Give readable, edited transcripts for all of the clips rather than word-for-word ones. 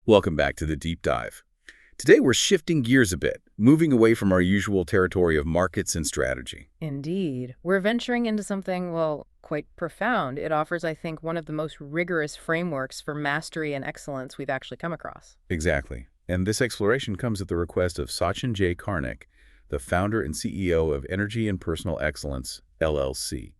Welcome back to the Deep Dive. Today we're shifting gears a bit, moving away from our usual territory of markets and strategy. Indeed. We're venturing into something, well, quite profound. It offers, I think, one of the most rigorous frameworks for mastery and excellence we've actually come across. Exactly. And this exploration comes at the request of Sachin Karnik, the founder and CEO of Energy and Personal Excellence, LLC.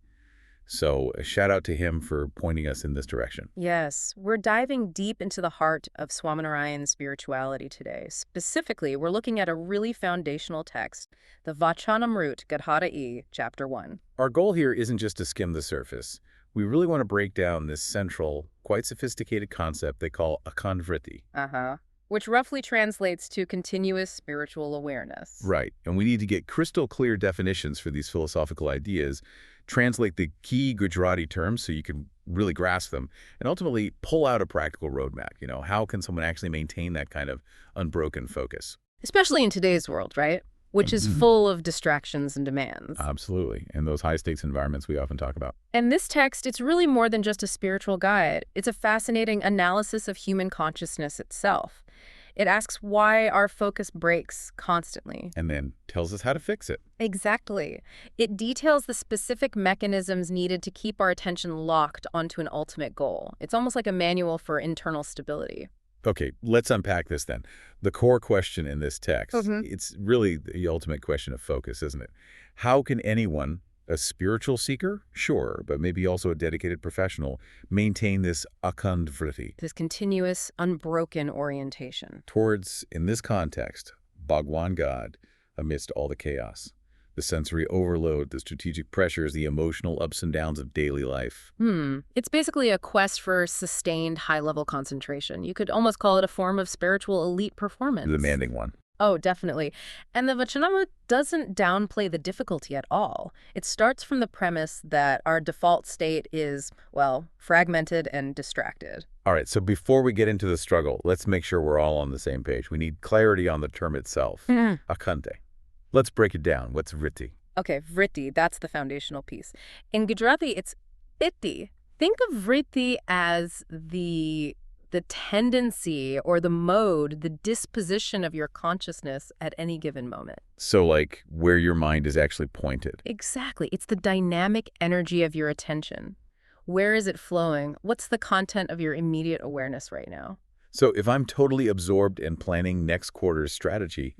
So a shout out to him for pointing us in this direction. Yes, we're diving deep into the heart of Swaminarayan spirituality today. Specifically, we're looking at a really foundational text, the Vachanamrut G, Chapter 1. Our goal here isn't just to skim the surface. We really want to break down this central, quite sophisticated concept they call Akhand Vritti. Which roughly translates to continuous spiritual awareness. Right, and we need to get crystal clear definitions for these philosophical ideas, translate the key Gujarati terms so you can really grasp them, and ultimately pull out a practical roadmap. How can someone actually maintain that kind of unbroken focus? Especially in today's world, right? Which is full of distractions and demands. Absolutely, and those high-stakes environments we often talk about. And this text, it's really more than just a spiritual guide. It's a fascinating analysis of human consciousness itself. It asks why our focus breaks constantly. And then tells us how to fix it. Exactly. It details the specific mechanisms needed to keep our attention locked onto an ultimate goal. It's almost like a manual for internal stability. Okay, let's unpack this then. The core question in this text, it's really the ultimate question of focus, isn't it? How can anyone, a spiritual seeker? Sure, but maybe also a dedicated professional, maintain this Akhand Vritti? This continuous, unbroken orientation. Towards, in this context, Bhagwan God, amidst all the chaos. The sensory overload, the strategic pressures, the emotional ups and downs of daily life. It's basically a quest for sustained high-level concentration. You could almost call it a form of spiritual elite performance. The demanding one. Oh, definitely. And the Vachanamrut doesn't downplay the difficulty at all. It starts from the premise that our default state is, well, fragmented and distracted. All right, so before we get into the struggle, let's make sure we're all on the same page. We need clarity on the term itself. Akhante. Let's break it down. What's vritti? Okay, vritti, that's the foundational piece. In Gujarati, it's itti. Think of vritti as the tendency or the mode, the disposition of your consciousness at any given moment. So like where your mind is actually pointed. Exactly. It's the dynamic energy of your attention. Where is it flowing? What's the content of your immediate awareness right now? So if I'm totally absorbed in planning next quarter's strategy,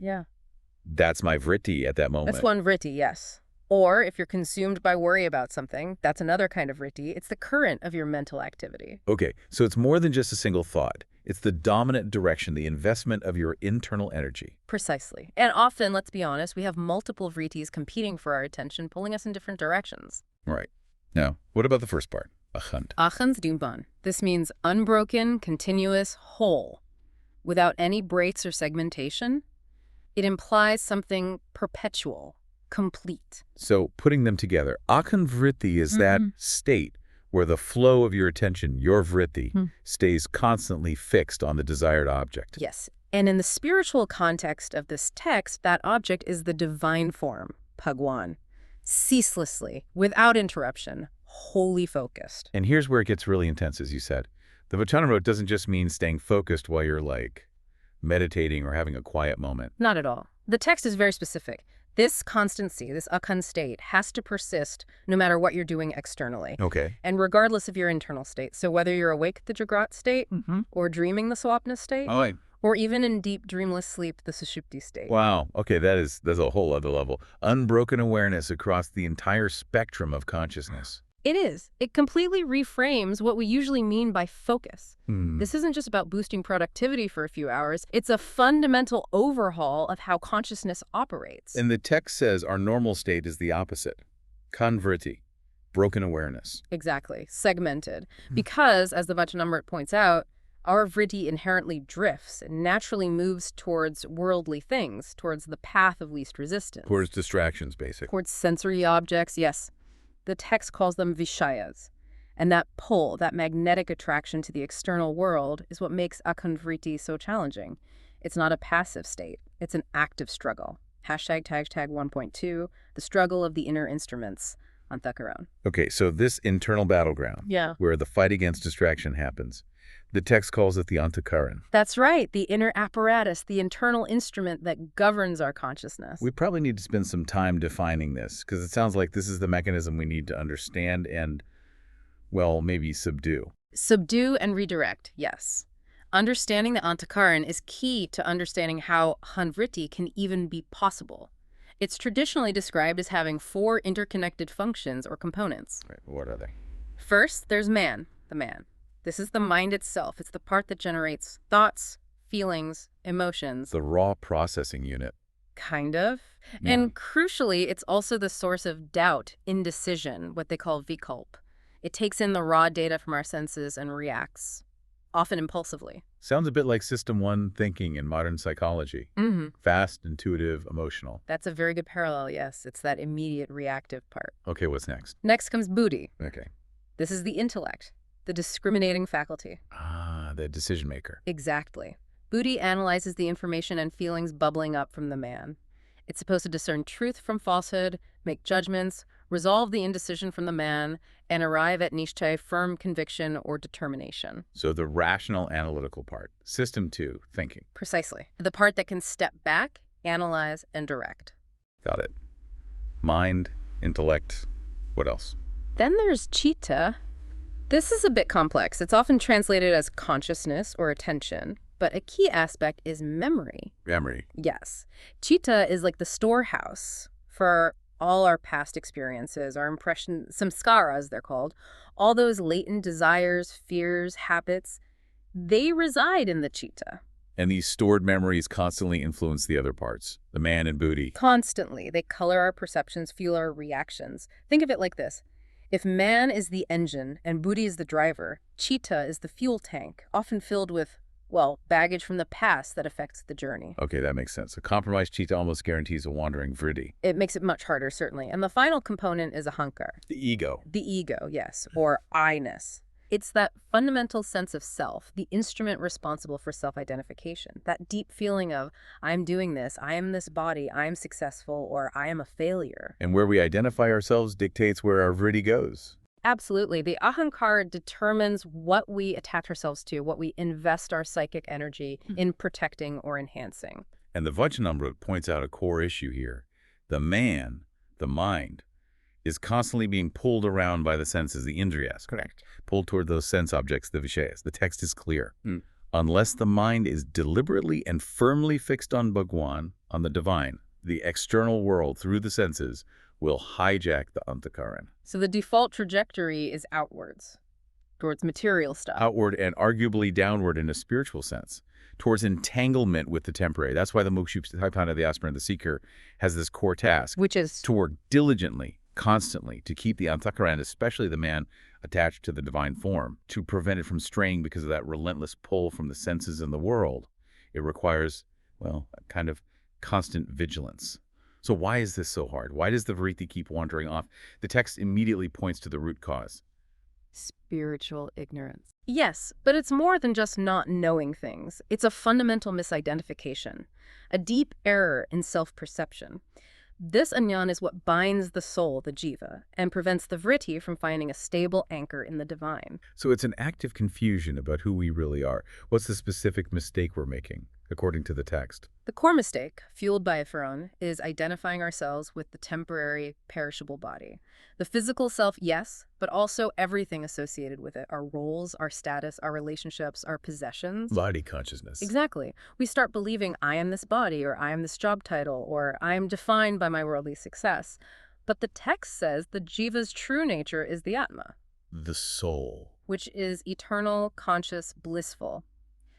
that's my vritti at that moment. That's one vritti, yes. Or if you're consumed by worry about something, that's another kind of vritti. It's the current of your mental activity. Okay, so it's more than just a single thought. It's the dominant direction, the investment of your internal energy. Precisely. And often, let's be honest, we have multiple vrittis competing for our attention, pulling us in different directions. Right. Now, what about the first part? Akhand. Akhand Vritti. This means unbroken, continuous, whole, without any breaks or segmentation. It implies something perpetual, complete. So putting them together, Akhand Vritti is that state where the flow of your attention, your vritti, stays constantly fixed on the desired object. Yes. And in the spiritual context of this text, that object is the divine form, Bhagwan, ceaselessly, without interruption, wholly focused. And here's where it gets really intense, as you said. The Vachanamrut doesn't just mean staying focused while you're like meditating or having a quiet moment. Not at all. The text is very specific. This constancy, this akhand state, has to persist no matter what you're doing externally. Okay. And regardless of your internal state. So whether you're awake, the Jagrat state, or dreaming, the Swapna state, or even in deep dreamless sleep, the Sushupti state. Wow. Okay, that's a whole other level. Unbroken awareness across the entire spectrum of consciousness. It is. It completely reframes what we usually mean by focus. This isn't just about boosting productivity for a few hours. It's a fundamental overhaul of how consciousness operates. And the text says our normal state is the opposite. Akhand Vritti, broken awareness. Exactly. Segmented. Because, as the Vachanamrut points out, our vritti inherently drifts and naturally moves towards worldly things, towards the path of least resistance. Towards distractions, basically. Towards sensory objects, yes. The text calls them vishayas. And that pull, that magnetic attraction to the external world is what makes Akhand Vritti so challenging. It's not a passive state. It's an active struggle. Hashtag 1.2, the struggle of the inner instruments on Thakaran. Okay, so this internal battleground, where the fight against distraction happens, The text calls it the antakaran. That's right, the inner apparatus, the internal instrument that governs our consciousness. We probably need to spend some time defining this, because it sounds like this is the mechanism we need to understand and, well, maybe subdue. Subdue and redirect, yes. Understanding the antakaran is key to understanding how Akhand Vritti can even be possible. It's traditionally described as having 4 interconnected functions or components. Right, what are they? First, there's man, the man. This is the mind itself. It's the part that generates thoughts, feelings, emotions. The raw processing unit. Kind of. Yeah. And crucially, it's also the source of doubt, indecision, what they call vikalp. It takes in the raw data from our senses and reacts, often impulsively. Sounds a bit like System 1 thinking in modern psychology. Mm-hmm. Fast, intuitive, emotional. That's a very good parallel, yes. It's that immediate reactive part. Okay, what's next? Next comes buddhi. Okay. This is the intellect, the discriminating faculty. Ah, the decision maker. Exactly. Buddhi analyzes the information and feelings bubbling up from the man. It's supposed to discern truth from falsehood, make judgments, resolve the indecision from the man, and arrive at nishchay, firm conviction or determination. So the rational analytical part. System 2, thinking. Precisely. The part that can step back, analyze, and direct. Got it. Mind, intellect, what else? Then there's chitta. This is a bit complex. It's often translated as consciousness or attention, but a key aspect is memory. Memory. Yes. Chitta is like the storehouse for all our past experiences, our impressions, samskaras they're called, all those latent desires, fears, habits, they reside in the chitta. And these stored memories constantly influence the other parts, the man and buddhi. Constantly. They color our perceptions, fuel our reactions. Think of it like this. If man is the engine and buddhi is the driver, chitta is the fuel tank, often filled with, well, baggage from the past that affects the journey. Okay, that makes sense. A compromised chitta almost guarantees a wandering vritti. It makes it much harder, certainly. And the final component is ahankar. The ego. The ego, yes, or I-ness. It's that fundamental sense of self, the instrument responsible for self-identification, that deep feeling of, I'm doing this, I am this body, I'm successful, or I am a failure. And where we identify ourselves dictates where our vritti goes. Absolutely. The ahankar determines what we attach ourselves to, what we invest our psychic energy in protecting or enhancing. And the Vachanamrut points out a core issue here. The man, the mind, is constantly being pulled around by the senses, the indriyas. Correct. Pulled toward those sense objects, the vishayas. The text is clear. Unless the mind is deliberately and firmly fixed on Bhagwan, on the divine, the external world through the senses will hijack the antakaran. So the default trajectory is outwards, towards material stuff. Outward and arguably downward in a spiritual sense, towards entanglement with the temporary. That's why the Mukshupsthaipana, the aspirant, the seeker, has this core task. Which is? To work diligently, constantly, to keep the antakaran, especially the man, attached to the divine form, to prevent it from straying because of that relentless pull from the senses and the world. It requires, well, a kind of constant vigilance. So why is this so hard? Why does the vritti keep wandering off? The text immediately points to the root cause. Spiritual ignorance. Yes, but it's more than just not knowing things. It's a fundamental misidentification, a deep error in self-perception. This ajnana is what binds the soul, the jiva, and prevents the vritti from finding a stable anchor in the divine. So it's an active confusion about who we really are. What's the specific mistake we're making, according to the text? The core mistake, fueled by Aphron, is identifying ourselves with the temporary, perishable body. The physical self, yes, but also everything associated with it. Our roles, our status, our relationships, our possessions. Body consciousness. Exactly. We start believing I am this body, or I am this job title, or I am defined by my worldly success. But the text says the jiva's true nature is the atma. The soul. Which is eternal, conscious, blissful,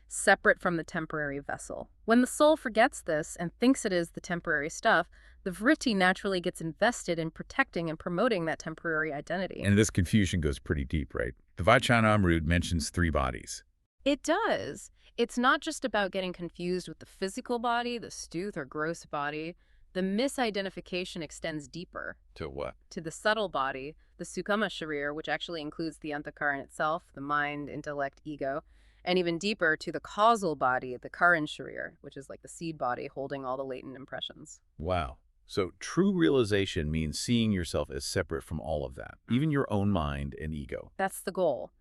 separate from the temporary vessel. When the soul forgets this and thinks it is the temporary stuff, the vritti naturally gets invested in protecting and promoting that temporary identity. And this confusion goes pretty deep, right? The Vachanamrut mentions 3 bodies. It does. It's not just about getting confused with the physical body, the stouth or gross body. The misidentification extends deeper. To what? To the subtle body, the sukama sharir, which actually includes the antakaran itself, the mind, intellect, ego, and even deeper to the causal body, the karan sharir, which is like the seed body holding all the latent impressions. Wow. So true realization means seeing yourself as separate from all of that, even your own mind and ego. That's the goal.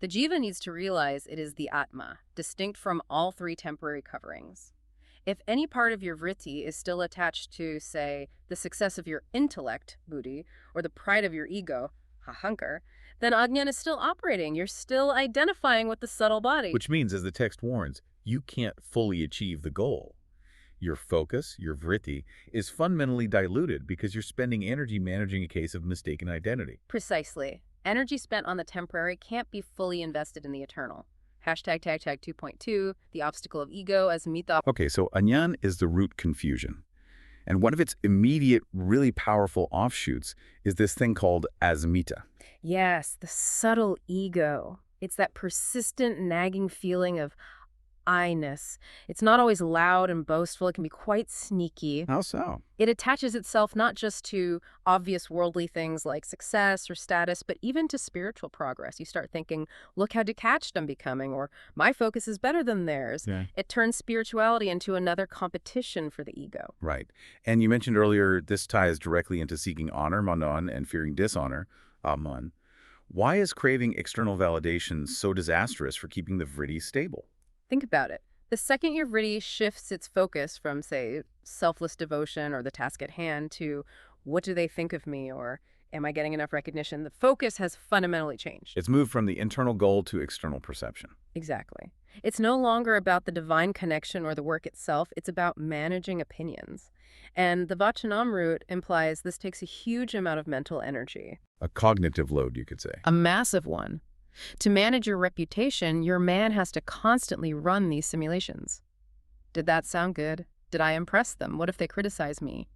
The jiva needs to realize it is the atma, distinct from all three temporary coverings. If any part of your vritti is still attached to, say, the success of your intellect, buddhi, or the pride of your ego, ahankar, then ajnan is still operating. You're still identifying with the subtle body. Which means, as the text warns, you can't fully achieve the goal. Your focus, your vritti, is fundamentally diluted because you're spending energy managing a case of mistaken identity. Precisely. Energy spent on the temporary can't be fully invested in the eternal. Hashtag 2.2, the obstacle of ego as mita. Okay, so ajnan is the root confusion. And one of its immediate, really powerful offshoots is this thing called asmita. Yes, the subtle ego. It's that persistent, nagging feeling of I-ness. It's not always loud and boastful. It can be quite sneaky. How so? It attaches itself not just to obvious worldly things like success or status, but even to spiritual progress. You start thinking, look how detached I'm becoming, or my focus is better than theirs. Yeah. It turns spirituality into another competition for the ego. Right. And you mentioned earlier this ties directly into seeking honor, manan, and fearing dishonor, aman. Why is craving external validation so disastrous for keeping the vritti stable? Think about it. The second your vritti shifts its focus from, say, selfless devotion or the task at hand to what do they think of me or am I getting enough recognition, the focus has fundamentally changed. It's moved from the internal goal to external perception. Exactly. It's no longer about the divine connection or the work itself. It's about managing opinions. And the Vachanamrut implies this takes a huge amount of mental energy. A cognitive load, you could say. A massive one. To manage your reputation, your man has to constantly run these simulations. Did that sound good? Did I impress them? What if they criticize me?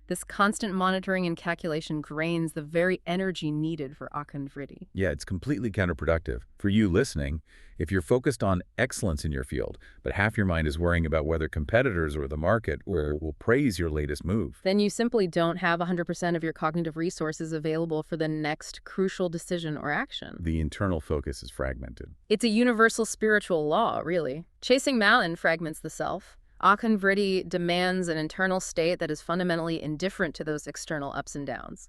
This constant monitoring and calculation drains the very energy needed for Akhand Vritti. Yeah, it's completely counterproductive. For you listening, if you're focused on excellence in your field, but half your mind is worrying about whether competitors or the market will praise your latest move, then you simply don't have 100% of your cognitive resources available for the next crucial decision or action. the internal focus is fragmented. It's a universal spiritual law, really. Chasing Malin fragments the self. Akhand Vritti demands an internal state that is fundamentally indifferent to those external ups and downs.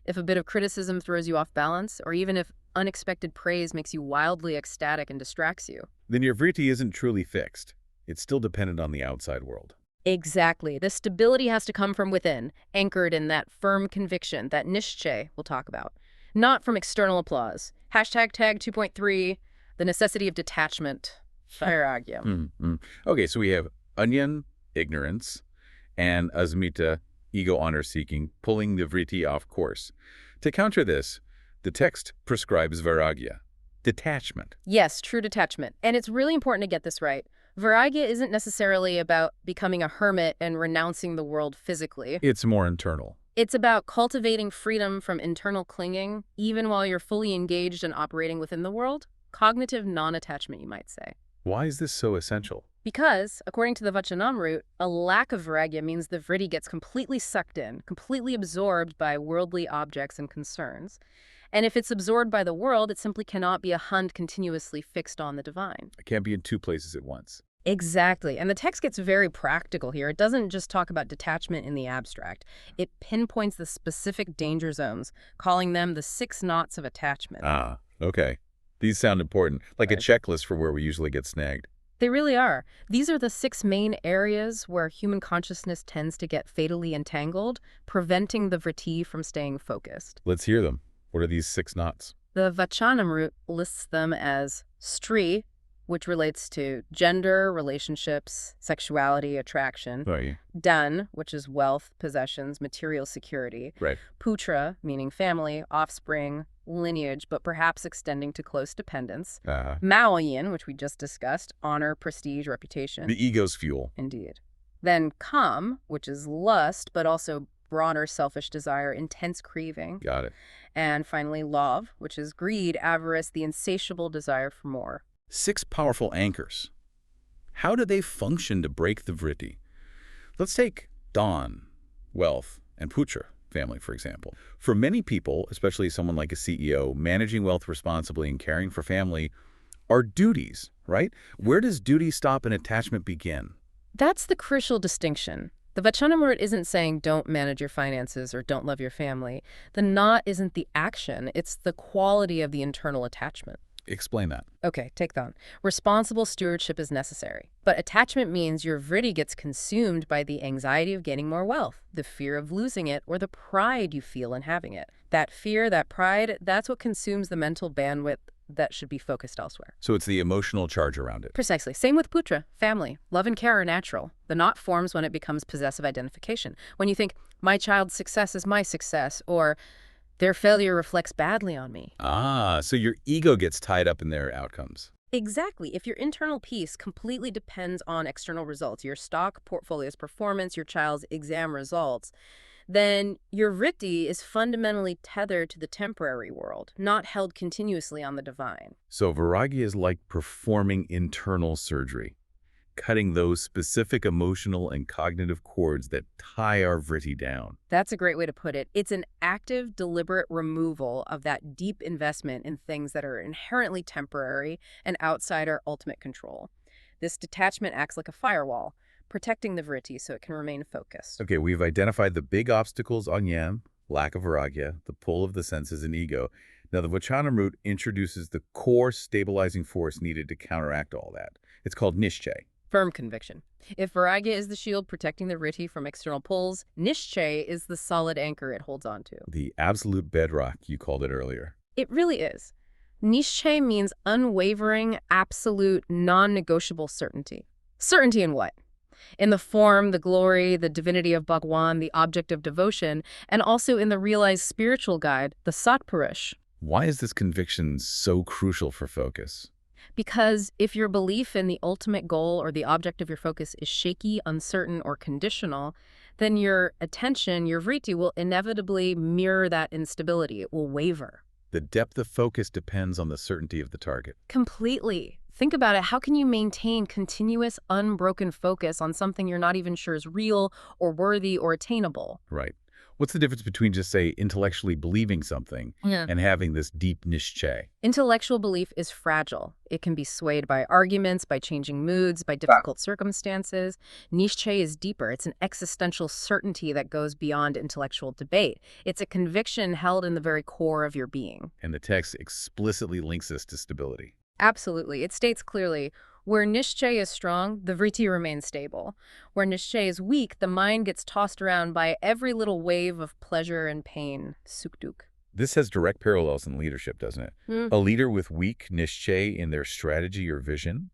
If a bit of criticism throws you off balance, or even if unexpected praise makes you wildly ecstatic and distracts you, Then your vritti isn't truly fixed. It's still dependent on the outside world. exactly. The stability has to come from within, anchored in that firm conviction, that nishchay we'll talk about, not from external applause. Hashtag 2.3, the necessity of detachment. Vairagya. Okay, so we have onion, ignorance, and asmita, ego honor-seeking, pulling the vritti off course. To counter this, the text prescribes vairagya, detachment. Yes, true detachment. And it's really important to get this right. Vairagya isn't necessarily about becoming a hermit and renouncing the world physically. It's more internal. It's about cultivating freedom from internal clinging, even while you're fully engaged and operating within the world. Cognitive non-attachment, you might say. Why is this so essential? Because, according to the Vachanamrut, a lack of vairagya means the vritti gets completely sucked in, completely absorbed by worldly objects and concerns. And if it's absorbed by the world, it simply cannot be a hand continuously fixed on the divine. I can't be in two places at once. Exactly. And the text gets very practical here. It doesn't just talk about detachment in the abstract. It pinpoints the specific danger zones, calling them the 6 knots of attachment. Ah, okay. These sound important, like a Right. checklist for where we usually get snagged. They really are. These are the 6 main areas where human consciousness tends to get fatally entangled, preventing the vritti from staying focused. Let's hear them. What are these 6 knots? The Vachanamrut lists them as stri, which relates to gender, relationships, sexuality, attraction. Right. Dhan, which is wealth, possessions, material security. Right. Putra, meaning family, offspring, lineage, but perhaps extending to close dependence. Maoyin, which we just discussed, honor, prestige, reputation. The ego's fuel. Indeed. Then kam, which is lust, but also broader selfish desire, intense craving. Got it. And finally, love, which is greed, avarice, the insatiable desire for more. 6 powerful anchors. How do they function to break the vritti? Let's take Dhan, wealth, and Putra, family, for example. For many people, especially someone like a CEO, managing wealth responsibly and caring for family are duties, right? Where does duty stop and attachment begin? That's the crucial distinction. The Vachanamrut isn't saying don't manage your finances or don't love your family. The knot isn't the action, it's the quality of the internal attachment. Explain that. Okay, take that. Responsible stewardship is necessary. But attachment means your vritti gets consumed by the anxiety of gaining more wealth, the fear of losing it, or the pride you feel in having it. That fear, that pride, that's what consumes the mental bandwidth that should be focused elsewhere. So it's the emotional charge around it. Precisely. Same with putra, family. Love and care are natural. The knot forms when it becomes possessive identification. When you think, my child's success is my success, or their failure reflects badly on me. Ah, so your ego gets tied up in their outcomes. Exactly. If your internal peace completely depends on external results, your stock portfolio's performance, your child's exam results, then your vritti is fundamentally tethered to the temporary world, not held continuously on the divine. So vairagya is like performing internal surgery, cutting those specific emotional and cognitive cords that tie our vritti down. That's a great way to put it. It's an active, deliberate removal of that deep investment in things that are inherently temporary and outside our ultimate control. This detachment acts like a firewall, protecting the vritti so it can remain focused. Okay, we've identified the big obstacles on yam, lack of vairagya, the pull of the senses, and ego. Now, the Vachanamrut introduces the core stabilizing force needed to counteract all that. It's called nischay. Firm conviction. If vairagya is the shield protecting the vritti from external pulls, nischay is the solid anchor it holds on to. The absolute bedrock, you called it earlier. It really is. Nischay means unwavering, absolute, non-negotiable certainty. Certainty in what? In the form, the glory, the divinity of Bhagwan, the object of devotion, and also in the realized spiritual guide, the Satpurush. Why is this conviction so crucial for focus? Because if your belief in the ultimate goal or the object of your focus is shaky, uncertain, or conditional, then your attention, your vritti, will inevitably mirror that instability. It will waver. The depth of focus depends on the certainty of the target. Completely. Think about it. How can you maintain continuous, unbroken focus on something you're not even sure is real or worthy or attainable? Right. What's the difference between just, say, intellectually believing something and having this deep nischay? Intellectual belief is fragile. It can be swayed by arguments, by changing moods, by difficult circumstances. Nischay is deeper. It's an existential certainty that goes beyond intellectual debate. It's a conviction held in the very core of your being. And the text explicitly links this to stability. Absolutely. It states clearly, where nischay is strong, the vritti remains stable. Where nischay is weak, the mind gets tossed around by every little wave of pleasure and pain, sukh-dukh. This has direct parallels in leadership, doesn't it? A leader with weak nischay in their strategy or vision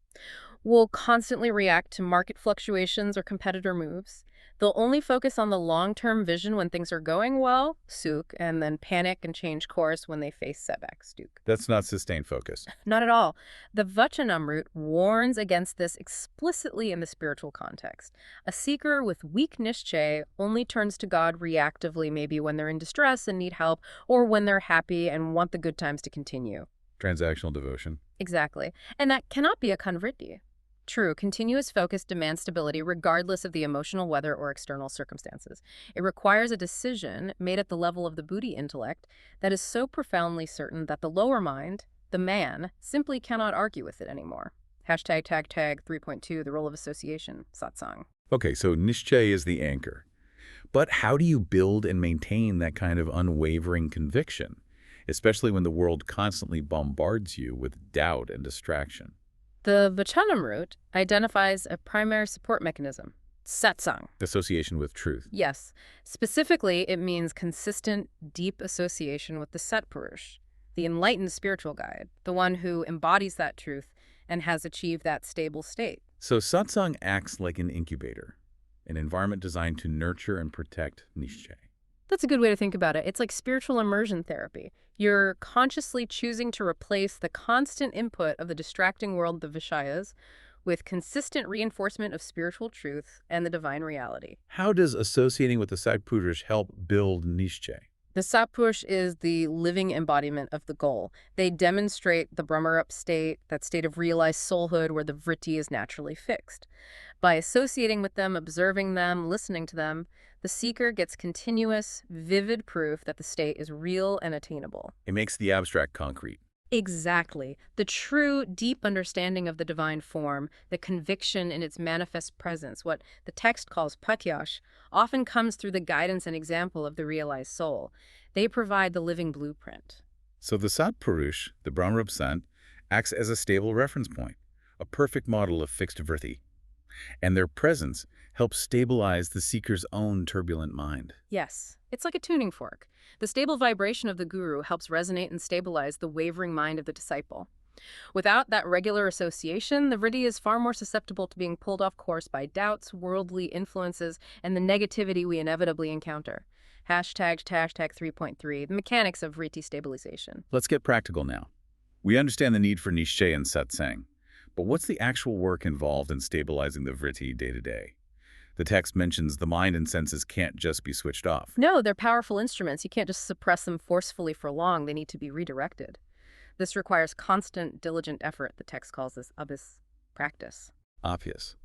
Will constantly react to market fluctuations or competitor moves. They'll only focus on the long-term vision when things are going well, sukh, and then panic and change course when they face setbacks, dukh. That's not sustained focus. Not at all. The Vachanamrut warns against this explicitly in the spiritual context. A seeker with weak nischay only turns to God reactively, maybe when they're in distress and need help, or when they're happy and want the good times to continue. Transactional devotion. Exactly. And that cannot be Akhand Vritti. True, continuous focus demands stability regardless of the emotional weather or external circumstances. It requires a decision made at the level of the buddhi intellect that is so profoundly certain that the lower mind, the man, simply cannot argue with it anymore. Hashtag tag 3.2, the role of association, satsang. Okay, so nischay is the anchor. But how do you build and maintain that kind of unwavering conviction, especially when the world constantly bombards you with doubt and distraction? The Vachanamrut identifies a primary support mechanism, satsang. Association with truth. Yes. Specifically, it means consistent, deep association with the Satpurush, the enlightened spiritual guide, the one who embodies that truth and has achieved that stable state. So satsang acts like an incubator, an environment designed to nurture and protect nischay. That's a good way to think about it. It's like spiritual immersion therapy. You're consciously choosing to replace the constant input of the distracting world, the Vishayas, with consistent reinforcement of spiritual truth and the divine reality. How does associating with the Satpurush help build nischay? The Satpurush is the living embodiment of the goal. They demonstrate the Brahmarup state, that state of realized soulhood where the vritti is naturally fixed. By associating with them, observing them, listening to them, the seeker gets continuous, vivid proof that the state is real and attainable. It makes the abstract concrete. Exactly. The true, deep understanding of the divine form, the conviction in its manifest presence, what the text calls pratyash, often comes through the guidance and example of the realized soul. They provide the living blueprint. So the Satpurush, the Brahmarup Sant, acts as a stable reference point, a perfect model of fixed vritti. And their presence helps stabilize the seeker's own turbulent mind. Yes, it's like a tuning fork. The stable vibration of the guru helps resonate and stabilize the wavering mind of the disciple. Without that regular association, the vritti is far more susceptible to being pulled off course by doubts, worldly influences, and the negativity we inevitably encounter. Hashtag 3.3, the mechanics of vritti stabilization. Let's get practical now. We understand the need for nischay and satsang, but what's the actual work involved in stabilizing the vritti day to day? The text mentions the mind and senses can't just be switched off. No, they're powerful instruments. You can't just suppress them forcefully for long. They need to be redirected. This requires constant, diligent effort. The text calls this abhis practice. Obvious.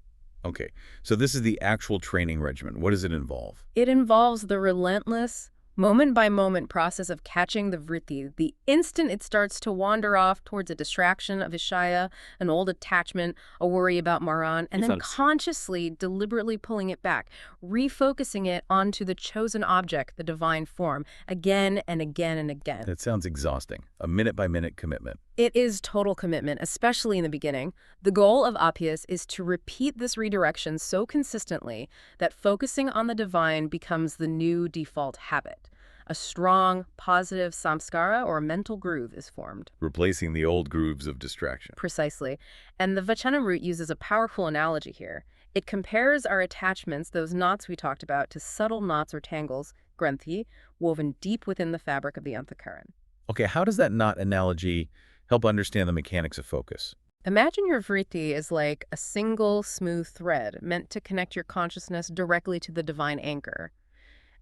Okay, so this is the actual training regimen. What does it involve? It involves the relentless, moment-by-moment process of catching the vritti. The instant it starts to wander off towards a distraction, a vishaya, an old attachment, a worry about Maran, and then consciously, deliberately pulling it back, refocusing it onto the chosen object, the divine form, again and again and again. That sounds exhausting. A minute-by-minute commitment. It is total commitment, especially in the beginning. The goal of abhyas is to repeat this redirection so consistently that focusing on the divine becomes the new default habit. A strong, positive samskara or mental groove is formed. Replacing the old grooves of distraction. Precisely. And the Vachanamrut uses a powerful analogy here. It compares our attachments, those knots we talked about, to subtle knots or tangles, granthi, woven deep within the fabric of the antakaran. Okay, how does that knot analogy help understand the mechanics of focus? Imagine your vritti is like a single, smooth thread meant to connect your consciousness directly to the divine anchor.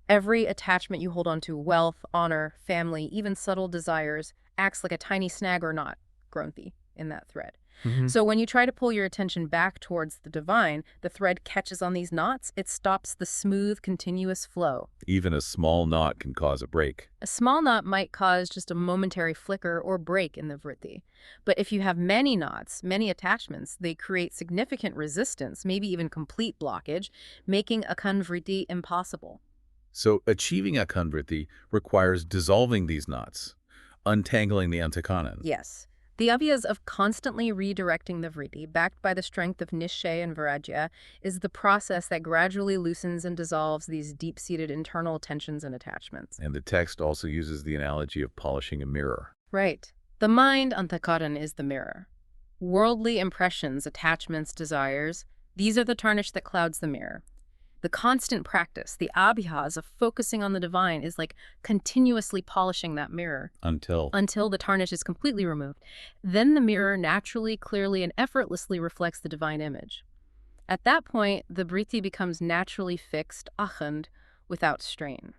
Every attachment you hold on to, wealth, honor, family, even subtle desires, acts like a tiny snag or knot, granthi, in that thread. So when you try to pull your attention back towards the divine, the thread catches on these knots. It stops the smooth, continuous flow. Even a small knot can cause a break. A small knot might cause just a momentary flicker or break in the vritti. But if you have many knots, many attachments, they create significant resistance, maybe even complete blockage, making Akhand Vritti impossible. So achieving Akhand Vritti requires dissolving these knots, untangling the antakaran. Yes. The abhyas of constantly redirecting the vritti, backed by the strength of nischay and vairagya, is the process that gradually loosens and dissolves these deep-seated internal tensions and attachments. And the text also uses the analogy of polishing a mirror. Right. The mind, antakaran, is the mirror. Worldly impressions, attachments, desires, these are the tarnish that clouds the mirror. The constant practice, the abhyas of focusing on the divine, is like continuously polishing that mirror. Until the tarnish is completely removed. Then the mirror naturally, clearly, and effortlessly reflects the divine image. At that point, the vritti becomes naturally fixed, akhand, without strain.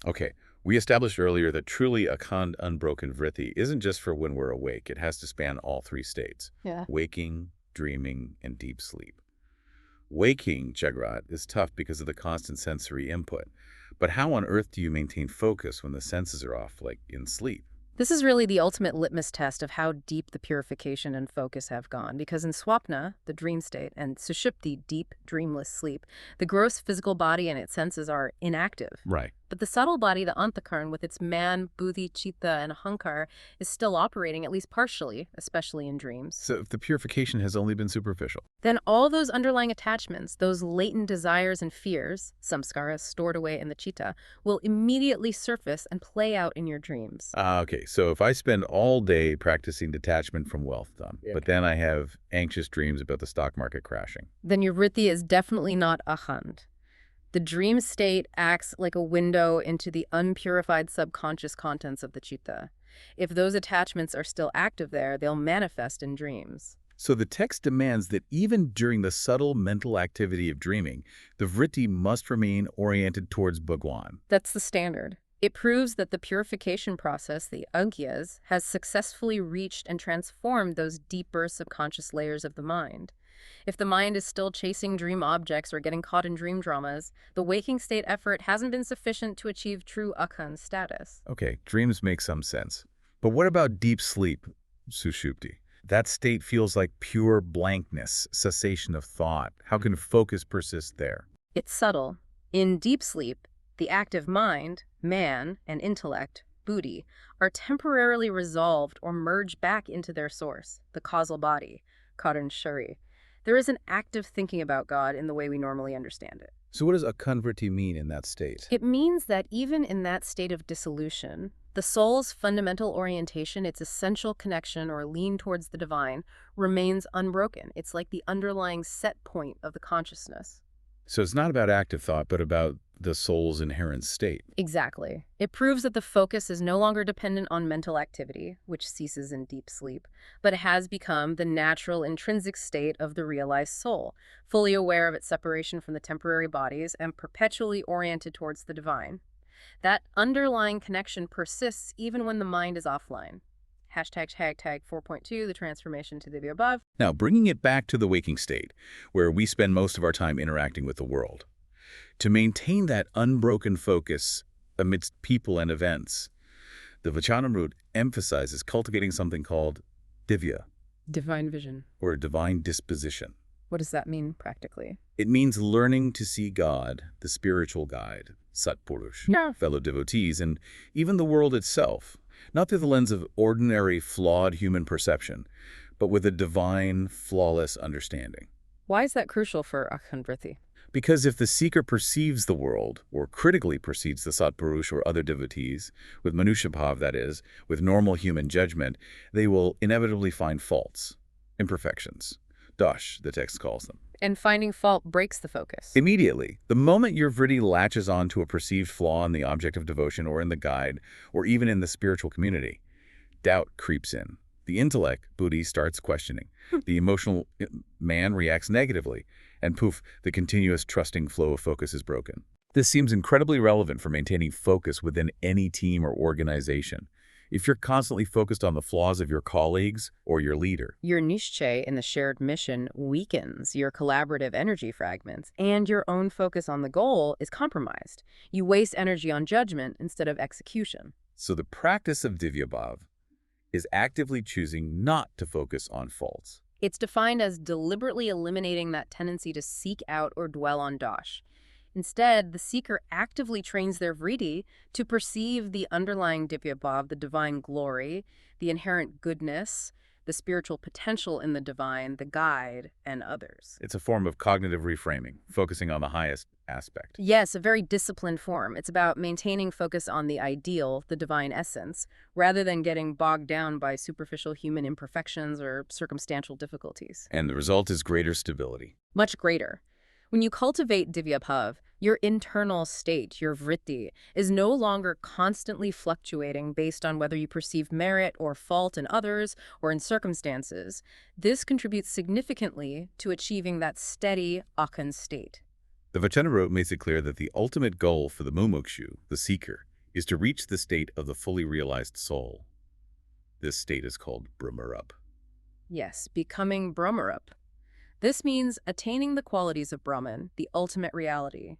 Okay, we established earlier that truly akhand, unbroken vritti isn't just for when we're awake. It has to span all three states. Yeah. Waking, dreaming, and deep sleep. Waking, Jagrat, is tough because of the constant sensory input. But how on earth do you maintain focus when the senses are off, like in sleep? This is really the ultimate litmus test of how deep the purification and focus have gone, because in swapna, the dream state, and sushupti, deep, dreamless sleep, the gross physical body and its senses are inactive. Right. But the subtle body, the antakaran, with its man, buddhi, chitta, and ahankar, is still operating, at least partially, especially in dreams. So if the purification has only been superficial, then all those underlying attachments, those latent desires and fears, samskaras stored away in the chitta, will immediately surface and play out in your dreams. Okay, so if I spend all day practicing detachment from wealth, but then I have anxious dreams about the stock market crashing, then your vritti is definitely not akhand. The dream state acts like a window into the unpurified subconscious contents of the chitta. If those attachments are still active there, they'll manifest in dreams. So the text demands that even during the subtle mental activity of dreaming, the vritti must remain oriented towards Bhagwan. That's the standard. It proves that the purification process, the agyas, has successfully reached and transformed those deeper subconscious layers of the mind. If the mind is still chasing dream objects or getting caught in dream dramas, the waking state effort hasn't been sufficient to achieve true akhand status. Okay, dreams make some sense. But what about deep sleep, sushupti? That state feels like pure blankness, cessation of thought. How can focus persist there? It's subtle. In deep sleep, the active mind, man, and intellect buddhi, are temporarily resolved or merge back into their source, the causal body, Karan Shari. There is an active thinking about God in the way we normally understand it. So what does Akhand Vritti mean in that state? It means that even in that state of dissolution, the soul's fundamental orientation, its essential connection or lean towards the divine, remains unbroken. It's like the underlying set point of the consciousness. So it's not about active thought, but about the soul's inherent state. Exactly. It proves that the focus is no longer dependent on mental activity, which ceases in deep sleep, but has become the natural intrinsic state of the realized soul, fully aware of its separation from the temporary bodies and perpetually oriented towards the divine. That underlying connection persists even when the mind is offline. Hashtag 4.2, the transformation to the above. Now, bringing it back to the waking state, where we spend most of our time interacting with the world. To maintain that unbroken focus amidst people and events, the Vachanamrut emphasizes cultivating something called divya, Divine vision. or divine disposition. What does that mean practically? It means learning to see God, the spiritual guide, Satpurush, fellow devotees, and even the world itself, not through the lens of ordinary, flawed human perception, but with a divine, flawless understanding. Why is that crucial for Akhand Vritti? Because if the seeker perceives the world, or critically perceives the Satpurush or other devotees, with Manushya-bhav, that is, with normal human judgment, they will inevitably find faults, imperfections. Dosh, the text calls them. And finding fault breaks the focus. Immediately, the moment your vritti latches on to a perceived flaw in the object of devotion or in the guide, or even in the spiritual community, doubt creeps in. The intellect, buddhi, starts questioning. The emotional man reacts negatively, and poof, the continuous trusting flow of focus is broken. This seems incredibly relevant for maintaining focus within any team or organization. If you're constantly focused on the flaws of your colleagues or your leader, your nischay in the shared mission weakens, your collaborative energy fragments, and your own focus on the goal is compromised. You waste energy on judgment instead of execution. So the practice of divyabhav is actively choosing not to focus on faults. It's defined as deliberately eliminating that tendency to seek out or dwell on dosh. Instead, the seeker actively trains their vritti to perceive the underlying divyabhav, the divine glory, the inherent goodness, the spiritual potential in the divine, the guide, and others. It's a form of cognitive reframing, focusing on the highest aspect. Yes, a very disciplined form. It's about maintaining focus on the ideal, the divine essence, rather than getting bogged down by superficial human imperfections or circumstantial difficulties. And the result is greater stability. Much greater. When you cultivate divyabhav, your internal state, your vritti, is no longer constantly fluctuating based on whether you perceive merit or fault in others or in circumstances. This contributes significantly to achieving that steady Akhand state. The Vachanamrut makes it clear that the ultimate goal for the mumukshu, the seeker, is to reach the state of the fully realized soul. This state is called Brahmarup. Yes, becoming Brahmarup. This means attaining the qualities of Brahman, the ultimate reality.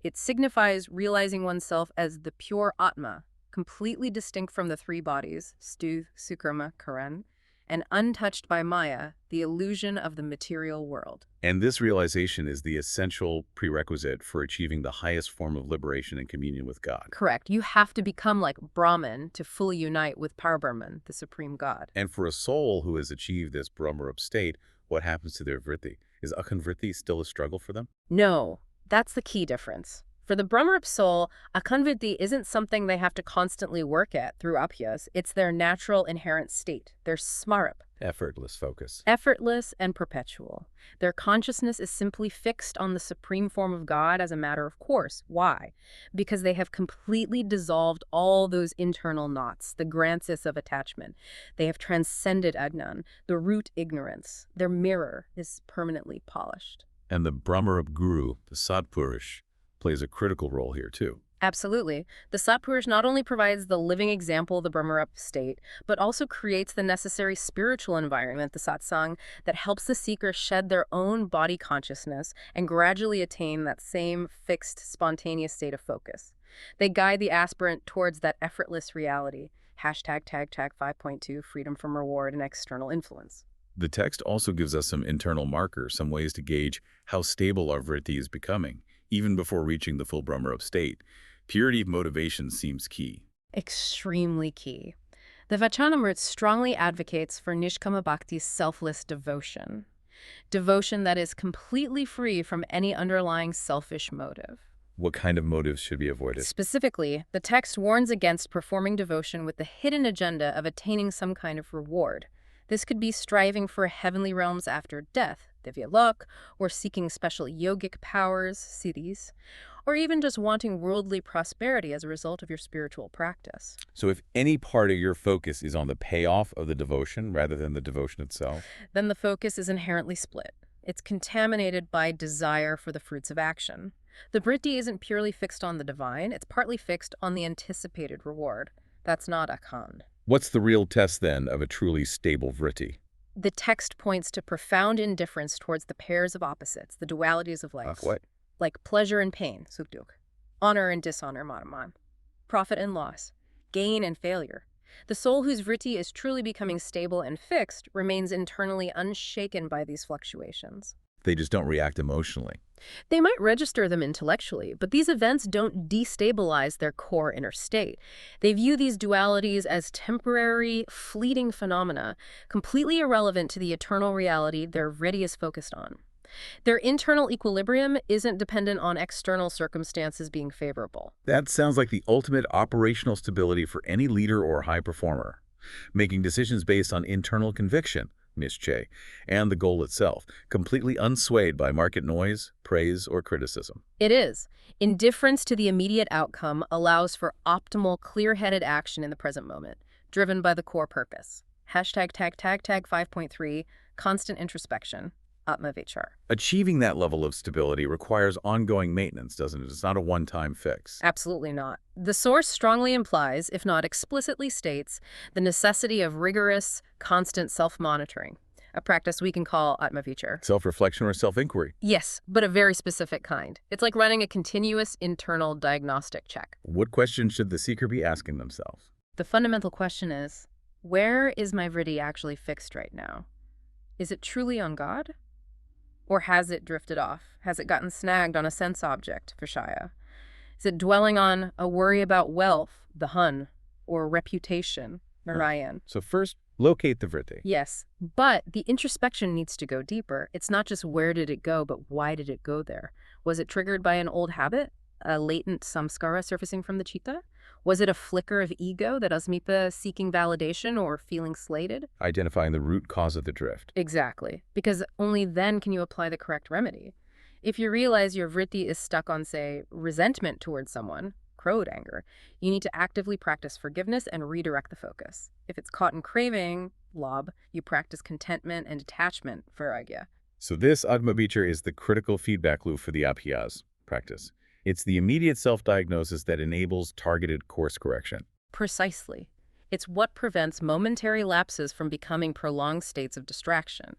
It signifies realizing oneself as the pure Atma, completely distinct from the three bodies, Stu, Sukrama, Karan, and untouched by Maya, the illusion of the material world. And this realization is the essential prerequisite for achieving the highest form of liberation and communion with God. Correct. You have to become like Brahman to fully unite with Parabrahman, the supreme God. And for a soul who has achieved this Brahmarup state, what happens to their vritti? Is Akhand Vritti still a struggle for them? No, that's the key difference. For the Brahmarup soul, Akhand Vritti isn't something they have to constantly work at through abhyas. It's their natural inherent state, their smarup. Effortless focus. Effortless and perpetual. Their consciousness is simply fixed on the supreme form of God as a matter of course. Why? Because they have completely dissolved all those internal knots, the grances of attachment. They have transcended ajnan, the root ignorance. Their mirror is permanently polished. And the Brahmarup guru, the Satpurush, plays a critical role here too. Absolutely. The Satpurush not only provides the living example of the Brahmarup state, but also creates the necessary spiritual environment, the satsang, that helps the seeker shed their own body consciousness and gradually attain that same fixed, spontaneous state of focus. They guide the aspirant towards that effortless reality. Hashtag 5.2, freedom from reward and external influence. The text also gives us some internal markers, some ways to gauge how stable our vritti is becoming, even before reaching the full Brahmarup state. Purity of motivation seems key. Extremely key. The Vachanamrut strongly advocates for Nishkama Bhakti's selfless devotion. Devotion that is completely free from any underlying selfish motive. What kind of motives should be avoided? Specifically, the text warns against performing devotion with the hidden agenda of attaining some kind of reward. This could be striving for heavenly realms after death, divya lok, or seeking special yogic powers, siddhis, or even just wanting worldly prosperity as a result of your spiritual practice. So if any part of your focus is on the payoff of the devotion rather than the devotion itself? Then the focus is inherently split. It's contaminated by desire for the fruits of action. The vritti isn't purely fixed on the divine, it's partly fixed on the anticipated reward. That's not akhand. What's the real test, then, of a truly stable vritti? The text points to profound indifference towards the pairs of opposites, the dualities of life. What? Like pleasure and pain, sukduk, honor and dishonor, maraman, profit and loss, gain and failure. The soul whose vritti is truly becoming stable and fixed remains internally unshaken by these fluctuations. They just don't react emotionally. They might register them intellectually, but these events don't destabilize their core inner state. They view these dualities as temporary, fleeting phenomena, completely irrelevant to the eternal reality their vritti is focused on. Their internal equilibrium isn't dependent on external circumstances being favorable. That sounds like the ultimate operational stability for any leader or high performer. Making decisions based on internal conviction, nischay, and the goal itself, completely unswayed by market noise, praise, or criticism. It is. Indifference to the immediate outcome allows for optimal, clear-headed action in the present moment, driven by the core purpose. Hashtag tag 5.3, constant introspection. Atmavichar. Achieving that level of stability requires ongoing maintenance, doesn't it? It's not a one-time fix. Absolutely not. The source strongly implies, if not explicitly states, the necessity of rigorous, constant self-monitoring, a practice we can call Atmavichar. Self-reflection or self-inquiry? Yes, but a very specific kind. It's like running a continuous internal diagnostic check. What questions should the seeker be asking themselves? The fundamental question is, where is my vritti actually fixed right now? Is it truly on God? Or has it drifted off? Has it gotten snagged on a sense object, Vishaya? Is it dwelling on a worry about wealth, the Hun, or reputation, Narayan? So first, locate the vritti. Yes, but the introspection needs to go deeper. It's not just where did it go, but why did it go there? Was it triggered by an old habit, a latent samskara surfacing from the chitta? Was it a flicker of ego, that asmipa seeking validation or feeling slated? Identifying the root cause of the drift. Exactly, because only then can you apply the correct remedy. If you realize your vritti is stuck on, say, resentment towards someone, crowed anger, you need to actively practice forgiveness and redirect the focus. If it's caught in craving, lob, you practice contentment and detachment, vairagya. So this Atmavichar is the critical feedback loop for the abhyas practice. It's the immediate self-diagnosis that enables targeted course correction. Precisely. It's what prevents momentary lapses from becoming prolonged states of distraction.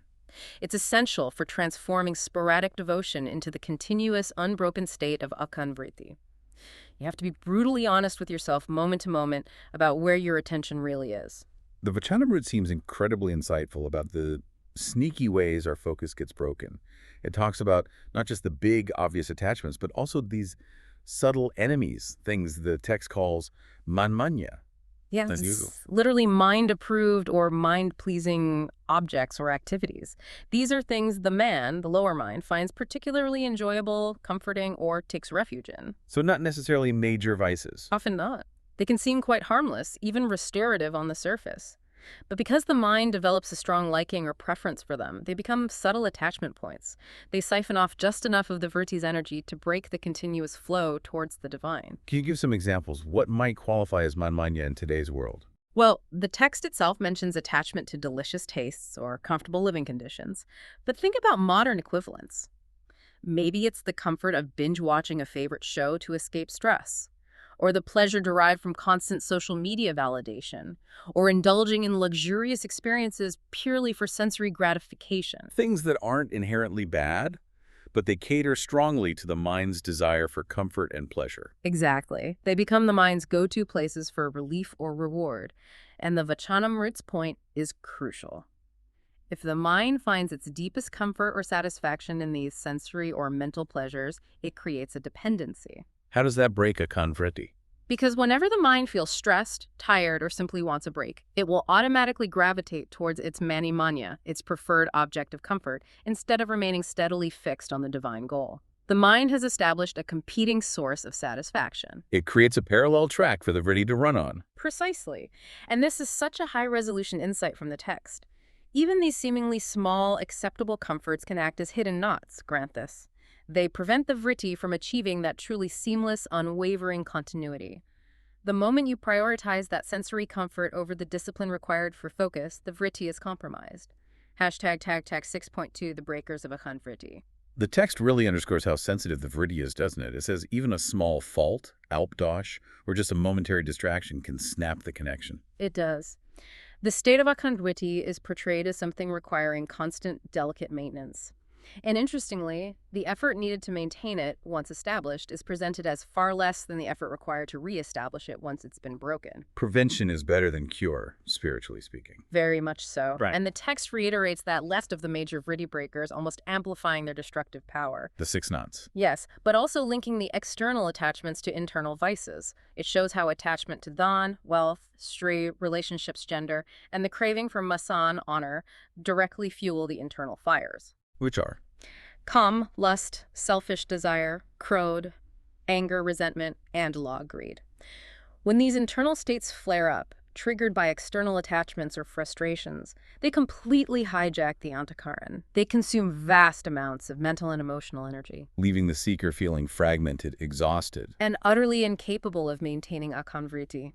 It's essential for transforming sporadic devotion into the continuous, unbroken state of Akhand Vritti. You have to be brutally honest with yourself moment to moment about where your attention really is. The Vachanamrut seems incredibly insightful about the sneaky ways our focus gets broken. It talks about not just the big, obvious attachments, but also these subtle enemies, things the text calls manmanya. Yeah, Unusual. it's literally mind-approved or mind-pleasing objects or activities. These are things the man, the lower mind, finds particularly enjoyable, comforting, or takes refuge in. So not necessarily major vices. Often not. They can seem quite harmless, even restorative on the surface. But because the mind develops a strong liking or preference for them, they become subtle attachment points. They siphon off just enough of the vritti's energy to break the continuous flow towards the divine. Can you give some examples? What might qualify as manmanya in today's world? Well, the text itself mentions attachment to delicious tastes or comfortable living conditions. But think about modern equivalents. Maybe it's the comfort of binge-watching a favorite show to escape stress, or the pleasure derived from constant social media validation, or indulging in luxurious experiences purely for sensory gratification. Things that aren't inherently bad, but they cater strongly to the mind's desire for comfort and pleasure. Exactly. They become the mind's go-to places for relief or reward. And the Vachanamrut's point is crucial. If the mind finds its deepest comfort or satisfaction in these sensory or mental pleasures, it creates a dependency. How does that break Akhand Vritti? Because whenever the mind feels stressed, tired, or simply wants a break, it will automatically gravitate towards its mani manya, its preferred object of comfort, instead of remaining steadily fixed on the divine goal. The mind has established a competing source of satisfaction. It creates a parallel track for the vritti to run on. Precisely. And this is such a high-resolution insight from the text. Even these seemingly small, acceptable comforts can act as hidden knots, grant this. They prevent the vritti from achieving that truly seamless, unwavering continuity. The moment you prioritize that sensory comfort over the discipline required for focus, the vritti is compromised. Hashtag tag 6.2, the breakers of Akhand Vritti. The text really underscores how sensitive the vritti is, doesn't it? It says even a small fault, alpdosh, or just a momentary distraction can snap the connection. It does. The state of Akhand Vritti is portrayed as something requiring constant, delicate maintenance. And interestingly, the effort needed to maintain it, once established, is presented as far less than the effort required to reestablish it once it's been broken. Prevention is better than cure, spiritually speaking. Very much so. Right. And the text reiterates that last of the major vritti breakers, almost amplifying their destructive power. The 6 knots. Yes, but also linking the external attachments to internal vices. It shows how attachment to dhan, wealth, stri, relationships, gender, and the craving for masan, honor, directly fuel the internal fires. Which are? Kam, lust, selfish desire, krodh, anger, resentment, and law, greed. When these internal states flare up, triggered by external attachments or frustrations, they completely hijack the antakaran. They consume vast amounts of mental and emotional energy. Leaving the seeker feeling fragmented, exhausted. And utterly incapable of maintaining Akhand Vritti.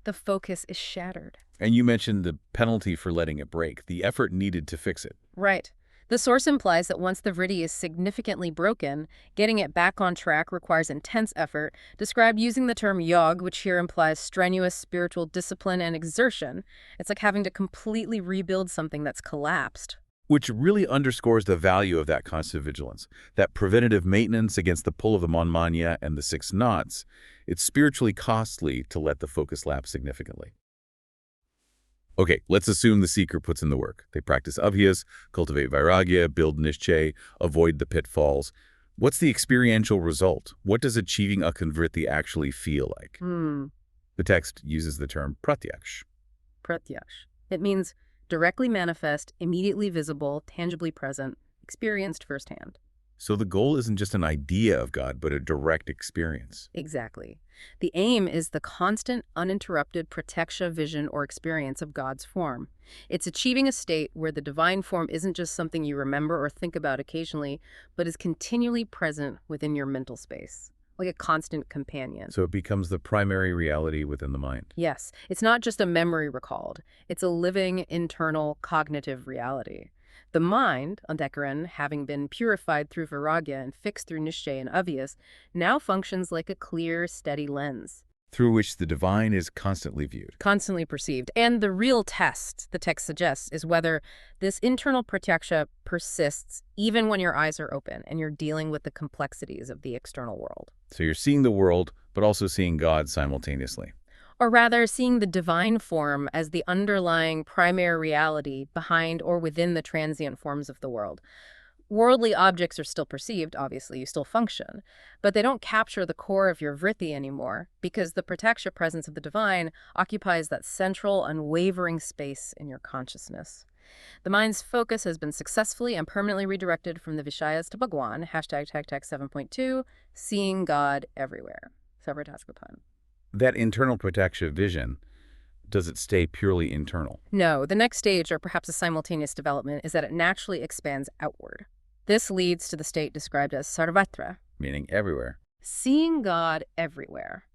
The focus is shattered. And you mentioned the penalty for letting it break, the effort needed to fix it. Right. The source implies that once the vritti is significantly broken, getting it back on track requires intense effort, described using the term yog, which here implies strenuous spiritual discipline and exertion. It's like having to completely rebuild something that's collapsed. Which really underscores the value of that constant vigilance, that preventative maintenance against the pull of the manmanya and the 6 knots. It's spiritually costly to let the focus lapse significantly. Okay, let's assume the seeker puts in the work. They practice abhyas, cultivate vairagya, build nischay, avoid the pitfalls. What's the experiential result? What does achieving Akhand Vritti actually feel like? The text uses the term pratyaksh. Pratyaksh. It means directly manifest, immediately visible, tangibly present, experienced firsthand. So the goal isn't just an idea of God, but a direct experience. Exactly. The aim is the constant, uninterrupted pratyeksha vision or experience of God's form. It's achieving a state where the divine form isn't just something you remember or think about occasionally, but is continually present within your mental space, like a constant companion. So it becomes the primary reality within the mind. Yes, it's not just a memory recalled. It's a living, internal, cognitive reality. The mind, antakaran, having been purified through vairagya and fixed through nischay and abhyas, now functions like a clear, steady lens. Through which the divine is constantly viewed. Constantly perceived. And the real test, the text suggests, is whether this internal pratyaksha persists even when your eyes are open and you're dealing with the complexities of the external world. So you're seeing the world, but also seeing God simultaneously. Or rather, seeing the divine form as the underlying primary reality behind or within the transient forms of the world. Worldly objects are still perceived, obviously, you still function, but they don't capture the core of your vritti anymore because the prataksha presence of the divine occupies that central, unwavering space in your consciousness. The mind's focus has been successfully and permanently redirected from the Vishayas to Bhagwan, hashtag tag 7.2, seeing God everywhere. Savartaskapan. That internal prataksha vision, does it stay purely internal? No, the next stage, or perhaps a simultaneous development, is that it naturally expands outward. This leads to the state described as sarvatra, Meaning everywhere. seeing God everywhere.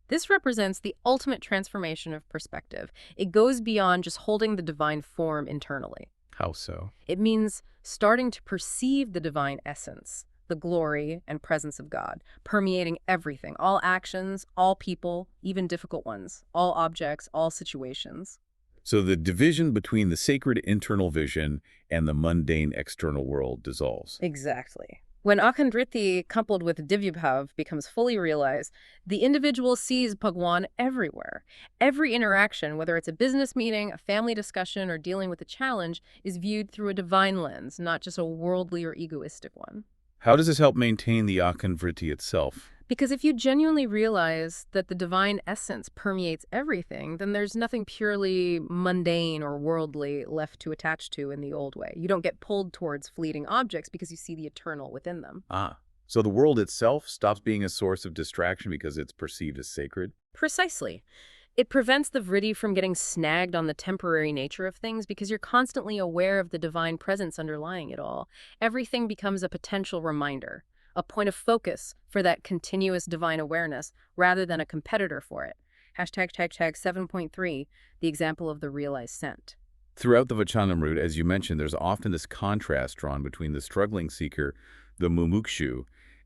This represents the ultimate transformation of perspective. It goes beyond just holding the divine form internally. How so? It means starting to perceive the divine essence, the glory and presence of God, permeating everything, all actions, all people, even difficult ones, all objects, all situations. So the division between the sacred internal vision and the mundane external world dissolves. Exactly. When Akhand Vritti coupled with Divyabhav becomes fully realized, the individual sees Bhagwan everywhere. Every interaction, whether it's a business meeting, a family discussion, or dealing with a challenge, is viewed through a divine lens, not just a worldly or egoistic one. How does this help maintain the Akhand Vritti itself? Because if you genuinely realize that the divine essence permeates everything, then there's nothing purely mundane or worldly left to attach to in the old way. You don't get pulled towards fleeting objects because you see the eternal within them. Ah, so the world itself stops being a source of distraction because it's perceived as sacred? Precisely. It prevents the vritti from getting snagged on the temporary nature of things because you're constantly aware of the divine presence underlying it all. Everything becomes a potential reminder, a point of focus for that continuous divine awareness rather than a competitor for it. Hashtag 7.3, the example of the realized scent. Throughout the Vachanamrut, as you mentioned, there's often this contrast drawn between the struggling seeker, the mumukshu,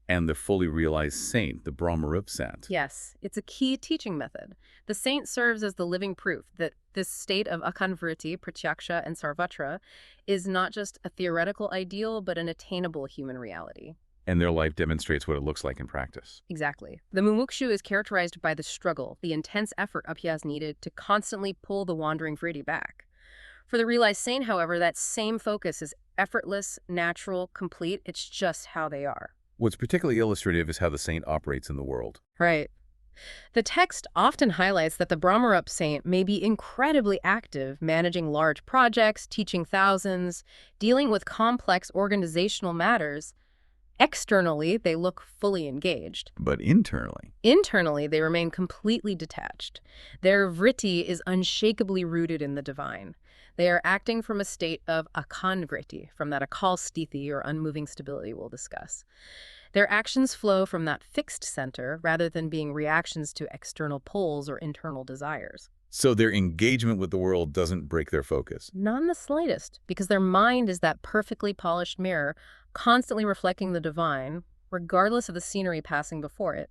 and the fully realized saint, the Brahmarup sant. Yes, it's a key teaching method. The saint serves as the living proof that this state of Akhand Vritti, Pratyaksha, and Sarvatra is not just a theoretical ideal, but an attainable human reality. And their life demonstrates what it looks like in practice. Exactly. The mumukshu is characterized by the struggle, the intense effort Abhyas needed to constantly pull the wandering vritti back. For the realized saint, however, that same focus is effortless, natural, complete. It's just how they are. What's particularly illustrative is how the saint operates in the world. Right. The text often highlights that the Brahmarup saint may be incredibly active, managing large projects, teaching thousands, dealing with complex organizational matters. Externally, they look fully engaged. But internally? Internally, they remain completely detached. Their vritti is unshakably rooted in the divine. They are acting from a state of Akhand Vritti, from that akal sthiti or unmoving stability we'll discuss. Their actions flow from that fixed center rather than being reactions to external pulls or internal desires. So their engagement with the world doesn't break their focus? Not in the slightest, because their mind is that perfectly polished mirror, constantly reflecting the divine, regardless of the scenery passing before it.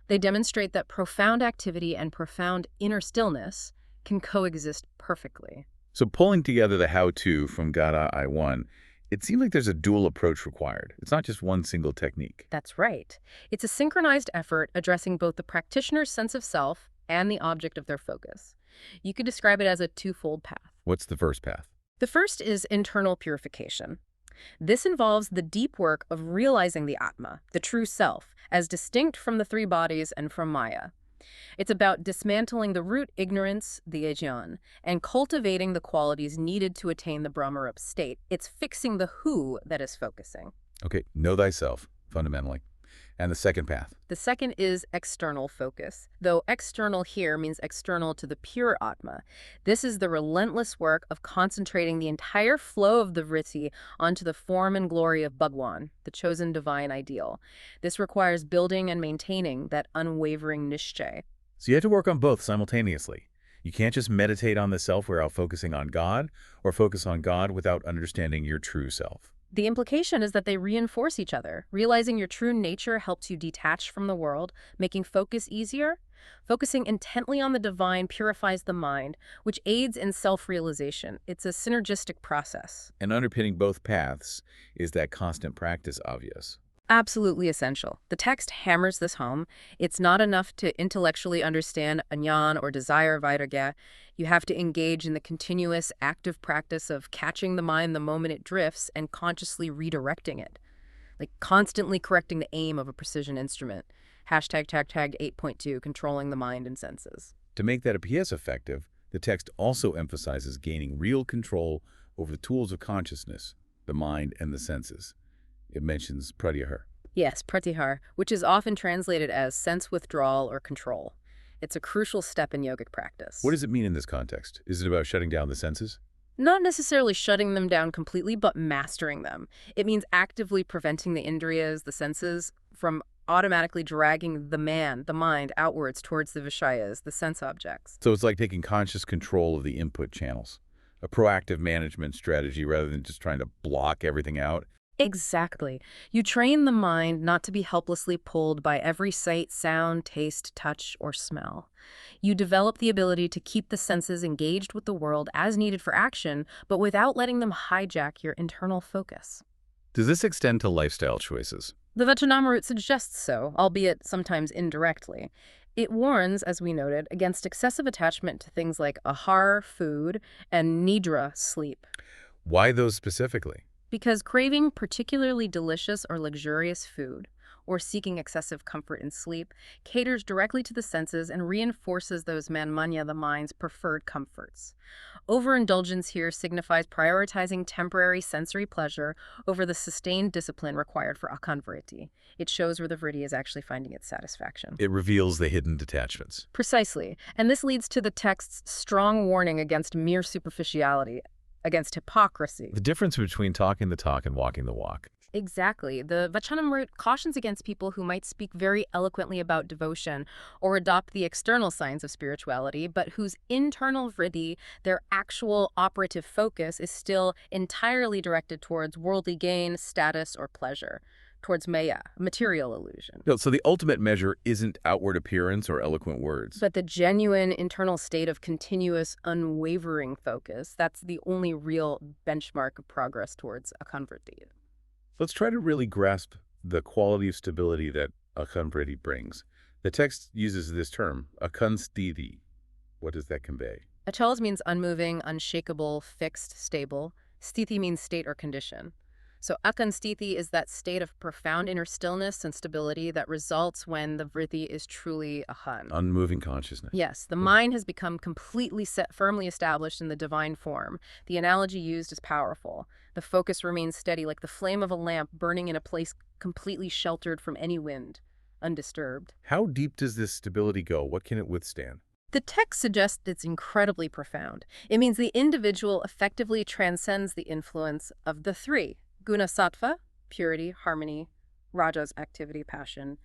They demonstrate that profound activity and profound inner stillness can coexist perfectly. So pulling together the how-to from Gada I1, it seems like there's a dual approach required. It's not just one single technique. That's right. It's a synchronized effort addressing both the practitioner's sense of self and the object of their focus. You could describe it as a twofold path. What's the first path? The first is internal purification. This involves the deep work of realizing the Atma, the true self, as distinct from the three bodies and from Maya. It's about dismantling the root ignorance, the ajnan, and cultivating the qualities needed to attain the Brahmarup state. It's fixing the who that is focusing. Okay, know thyself, fundamentally. And the second path? The second is external focus, though external here means external to the pure Atma. This is the relentless work of concentrating the entire flow of the vritti onto the form and glory of Bhagwan, the chosen divine ideal. This requires building and maintaining that unwavering nishchay. So you have to work on both simultaneously. You can't just meditate on the self without focusing on God, or focus on God without understanding your true self. The implication is that they reinforce each other. Realizing your true nature helps you detach from the world, making focus easier. Focusing intently on the divine purifies the mind, which aids in self-realization. It's a synergistic process. And underpinning both paths is that constant practice, obvious. Absolutely essential. The text hammers this home. It's not enough to intellectually understand ajnan or desire vairagya. You have to engage in the continuous, active practice of catching the mind the moment it drifts and consciously redirecting it. Like constantly correcting the aim of a precision instrument. Hashtag 8.2, controlling the mind and senses. To make that appear effective, the text also emphasizes gaining real control over the tools of consciousness, the mind and the senses. It mentions pratyahar. Yes, pratyahar, which is often translated as sense withdrawal or control. It's a crucial step in yogic practice. What does it mean in this context? Is it about shutting down the senses? Not necessarily shutting them down completely, but mastering them. It means actively preventing the indriyas, the senses, from automatically dragging the mind, outwards towards the vishayas, the sense objects. So it's like taking conscious control of the input channels. A proactive management strategy rather than just trying to block everything out. Exactly. You train the mind not to be helplessly pulled by every sight, sound, taste, touch, or smell. You develop the ability to keep the senses engaged with the world as needed for action, but without letting them hijack your internal focus. Does this extend to lifestyle choices? The Vachanamrut suggests so, albeit sometimes indirectly. It warns, as we noted, against excessive attachment to things like ahar, food, and nidra, sleep. Why those specifically? Because craving particularly delicious or luxurious food, or seeking excessive comfort in sleep, caters directly to the senses and reinforces those manmanya, the mind's preferred comforts. Overindulgence here signifies prioritizing temporary sensory pleasure over the sustained discipline required for Akhand Vritti. It shows where the vritti is actually finding its satisfaction. It reveals the hidden detachments. Precisely. And this leads to the text's strong warning against mere superficiality, against hypocrisy. The difference between talking the talk and walking the walk. Exactly. The Vachanamrut cautions against people who might speak very eloquently about devotion or adopt the external signs of spirituality, but whose internal vritti, their actual operative focus, is still entirely directed towards worldly gain, status, or pleasure, towards maya, material illusion. So the ultimate measure isn't outward appearance or eloquent words. But the genuine internal state of continuous, unwavering focus, that's the only real benchmark of progress towards Akhand Vritti. Let's try to really grasp the quality of stability that Akhand Vritti brings. The text uses this term, Akhand Sthiti. What does that convey? Achal means unmoving, unshakable, fixed, stable. Sthiti means state or condition. So Akhand Sthiti is that state of profound inner stillness and stability that results when the vritti is truly Akhand. Unmoving consciousness. Yes, the mind has become completely firmly established in the divine form. The analogy used is powerful. The focus remains steady like the flame of a lamp burning in a place completely sheltered from any wind, undisturbed. How deep does this stability go? What can it withstand? The text suggests it's incredibly profound. It means the individual effectively transcends the influence of the three: guna sattva, purity, harmony; rajas, activity, passion;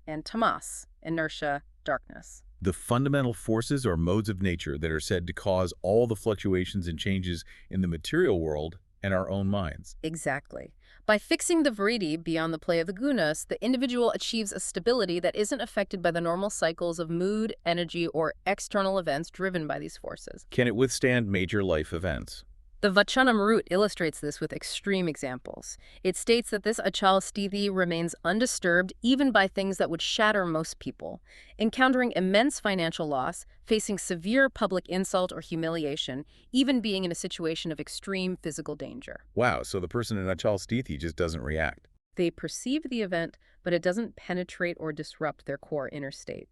and tamas, inertia, darkness. The fundamental forces or modes of nature that are said to cause all the fluctuations and changes in the material world and our own minds. Exactly. By fixing the vritti beyond the play of the gunas, the individual achieves a stability that isn't affected by the normal cycles of mood, energy, or external events driven by these forces. Can it withstand major life events? The Vachanamrut illustrates this with extreme examples. It states that this achal sthiti remains undisturbed even by things that would shatter most people, encountering immense financial loss, facing severe public insult or humiliation, even being in a situation of extreme physical danger. Wow, so the person in Achal Sthiti just doesn't react. They perceive the event, but it doesn't penetrate or disrupt their core inner state.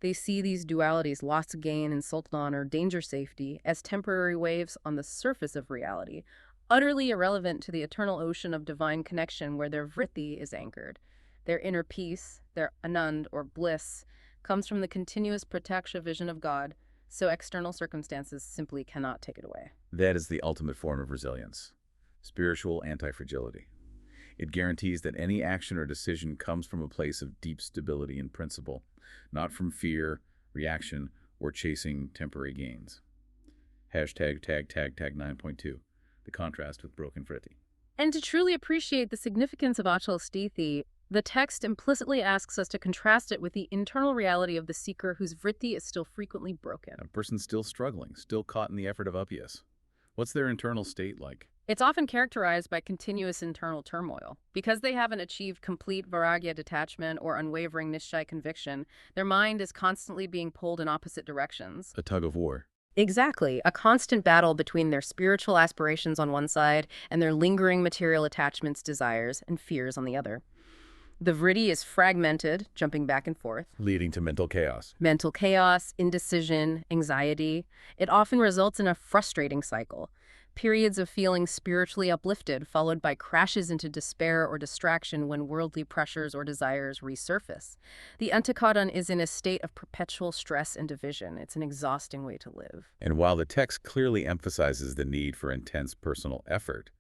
They see these dualities, loss, gain, and sultan or danger, safety, as temporary waves on the surface of reality, utterly irrelevant to the eternal ocean of divine connection where their vritti is anchored. Their inner peace, their anand or bliss, comes from the continuous prataksha vision of God, so external circumstances simply cannot take it away. That is the ultimate form of resilience, spiritual anti-fragility. It guarantees that any action or decision comes from a place of deep stability and principle, not from fear, reaction, or chasing temporary gains. Hashtag tag 9.2, the contrast with broken vritti. And to truly appreciate the significance of Achal Sthiti, the text implicitly asks us to contrast it with the internal reality of the seeker whose vritti is still frequently broken. A person still struggling, still caught in the effort of upyas. What's their internal state like? It's often characterized by continuous internal turmoil. Because they haven't achieved complete vairagya detachment or unwavering nishchaya conviction, their mind is constantly being pulled in opposite directions. A tug of war. Exactly. A constant battle between their spiritual aspirations on one side and their lingering material attachments, desires, and fears on the other. The vritti is fragmented, jumping back and forth. Leading to mental chaos. Mental chaos, indecision, anxiety. It often results in a frustrating cycle. Periods of feeling spiritually uplifted, followed by crashes into despair or distraction when worldly pressures or desires resurface. The antikadan is in a state of perpetual stress and division. It's an exhausting way to live. And while the text clearly emphasizes the need for intense personal effort,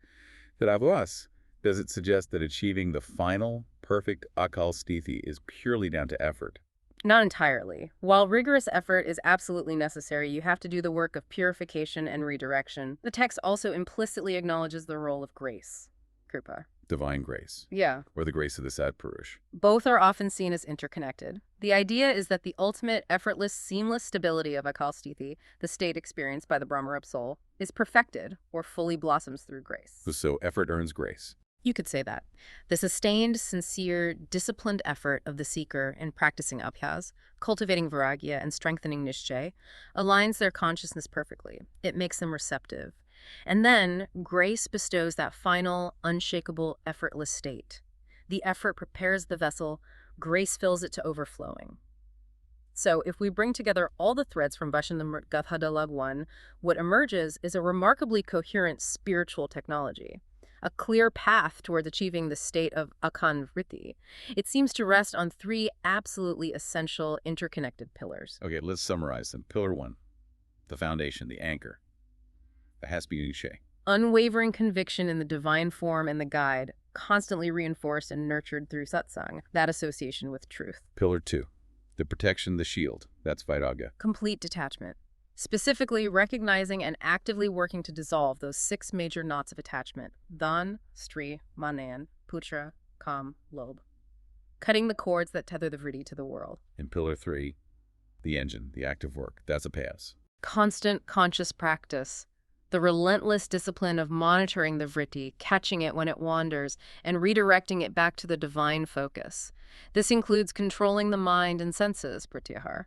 does it suggest that achieving the final, perfect Achal Sthiti is purely down to effort? Not entirely. While rigorous effort is absolutely necessary, you have to do the work of purification and redirection. The text also implicitly acknowledges the role of grace, kripa. Divine grace. Yeah. Or the grace of the Satpurush. Both are often seen as interconnected. The idea is that the ultimate, effortless, seamless stability of Achal Sthiti, the state experienced by the Brahmarup soul, is perfected or fully blossoms through grace. So effort earns grace. You could say that. The sustained, sincere, disciplined effort of the seeker in practicing abhyas, cultivating vairagya, and strengthening nishchay, aligns their consciousness perfectly. It makes them receptive. And then, grace bestows that final, unshakable, effortless state. The effort prepares the vessel, grace fills it to overflowing. So if we bring together all the threads from Vachanamrut G P 1, what emerges is a remarkably coherent spiritual technology, a clear path towards achieving the state of Akhand Vritti. It seems to rest on three absolutely essential interconnected pillars. Okay, let's summarize them. Pillar 1, the foundation, the anchor. That has to be Niche. Unwavering conviction in the divine form and the guide, constantly reinforced and nurtured through satsang, that association with truth. Pillar 2, the protection, the shield. That's Vairagya. Complete detachment. Specifically, recognizing and actively working to dissolve those 6 major knots of attachment: Dhan, Stri, Manan, Putra, Kam, Lobh. Cutting the cords that tether the vritti to the world. And Pillar 3, the engine, the active work. That's a pass. Constant conscious practice. The relentless discipline of monitoring the vritti, catching it when it wanders, and redirecting it back to the divine focus. This includes controlling the mind and senses, pratyahar,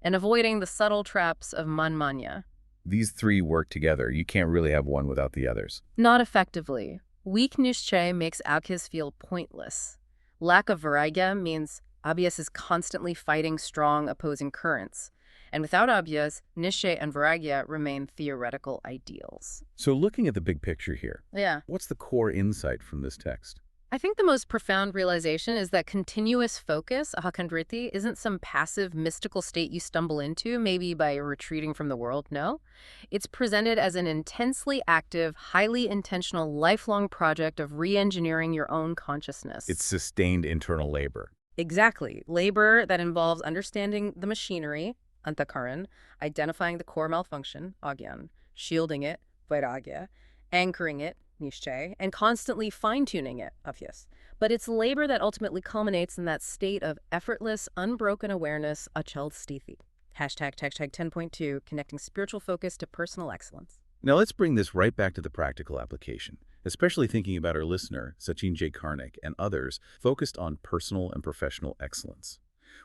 and avoiding the subtle traps of manmanya. These 3 work together. You can't really have one without the others. Not effectively. Weak nishchay makes abhyas feel pointless. Lack of vairagya means abhyas is constantly fighting strong opposing currents. And without abhyas, nishchay and vairagya remain theoretical ideals. So looking at the big picture here, Yeah. what's the core insight from this text? I think the most profound realization is that continuous focus, Akhand Vritti, isn't some passive mystical state you stumble into, maybe by retreating from the world. No. It's presented as an intensely active, highly intentional, lifelong project of re-engineering your own consciousness. It's sustained internal labor. Exactly. Labor that involves understanding the machinery, antakaran, identifying the core malfunction, agyan, shielding it, vairagya, anchoring it, nishchay, and constantly fine-tuning it, abhyas. But it's labor that ultimately culminates in that state of effortless, unbroken awareness, achal sthiti. Hashtag 10.2, connecting spiritual focus to personal excellence. Now let's bring this right back to the practical application, especially thinking about our listener, Sachin Karnik, and others focused on personal and professional excellence.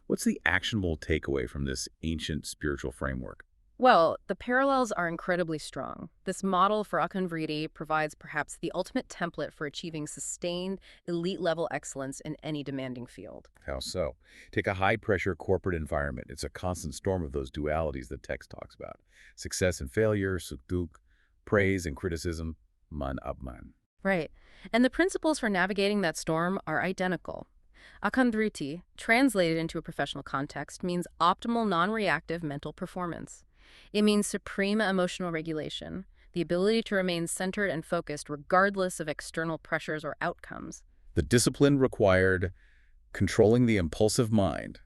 What's the actionable takeaway from this ancient spiritual framework? Well, the parallels are incredibly strong. This model for Akhand Vritti provides perhaps the ultimate template for achieving sustained, elite-level excellence in any demanding field. How so? Take a high-pressure corporate environment. It's a constant storm of those dualities the text talks about. Success and failure, sukh-dukh, praise and criticism, man-apman. Right. And the principles for navigating that storm are identical. Akhand Vritti, translated into a professional context, means optimal non-reactive mental performance. It means supreme emotional regulation, the ability to remain centered and focused regardless of external pressures or outcomes. The discipline required, controlling the impulsive mind,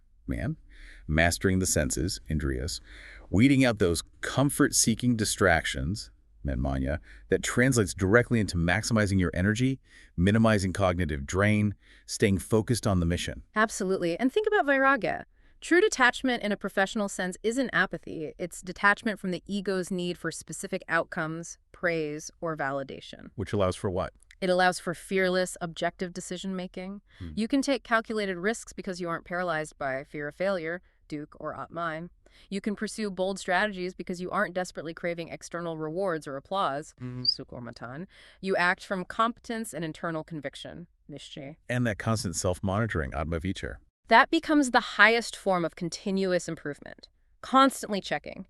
mastering the senses, indriyas, weeding out those comfort-seeking distractions, manmanya, that translates directly into maximizing your energy, minimizing cognitive drain, staying focused on the mission. Absolutely. And think about vairagya. True detachment in a professional sense isn't apathy. It's detachment from the ego's need for specific outcomes, praise, or validation. Which allows for what? It allows for fearless, objective decision-making. You can take calculated risks because you aren't paralyzed by fear of failure, dukh or atman. You can pursue bold strategies because you aren't desperately craving external rewards or applause, sukh or matan. You act from competence and internal conviction, nishchay. And that constant self-monitoring, atmavichar. That becomes the highest form of continuous improvement, constantly checking.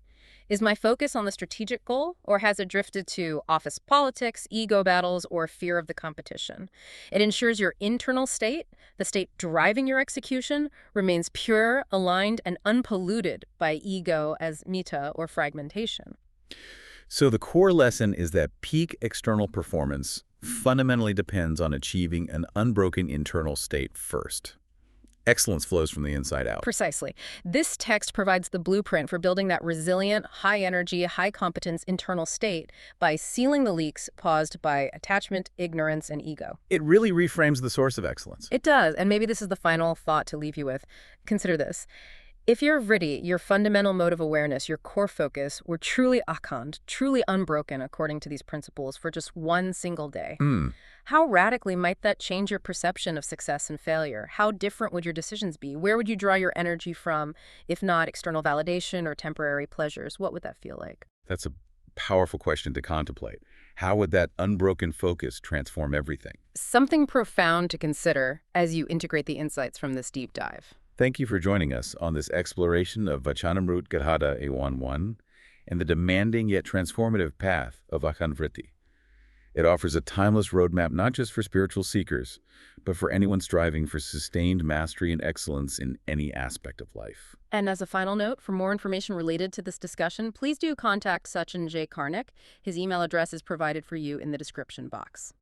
Is my focus on the strategic goal, or has it drifted to office politics, ego battles, or fear of the competition? It ensures your internal state, the state driving your execution, remains pure, aligned, and unpolluted by ego as mita or fragmentation. So the core lesson is that peak external performance fundamentally depends on achieving an unbroken internal state first. Excellence flows from the inside out. Precisely. This text provides the blueprint for building that resilient, high-energy, high-competence internal state by sealing the leaks caused by attachment, ignorance, and ego. It really reframes the source of excellence. It does, and maybe this is the final thought to leave you with. Consider this. If your vritti, your fundamental mode of awareness, your core focus, were truly akhand, truly unbroken according to these principles for just one single day, how radically might that change your perception of success and failure? How different would your decisions be? Where would you draw your energy from, if not external validation or temporary pleasures? What would that feel like? That's a powerful question to contemplate. How would that unbroken focus transform everything? Something profound to consider as you integrate the insights from this deep dive. Thank you for joining us on this exploration of Vachanamrut G A11 and the demanding yet transformative path of Akhand Vritti. It offers a timeless roadmap not just for spiritual seekers, but for anyone striving for sustained mastery and excellence in any aspect of life. And as a final note, for more information related to this discussion, please do contact Sachin Karnik. His email address is provided for you in the description box.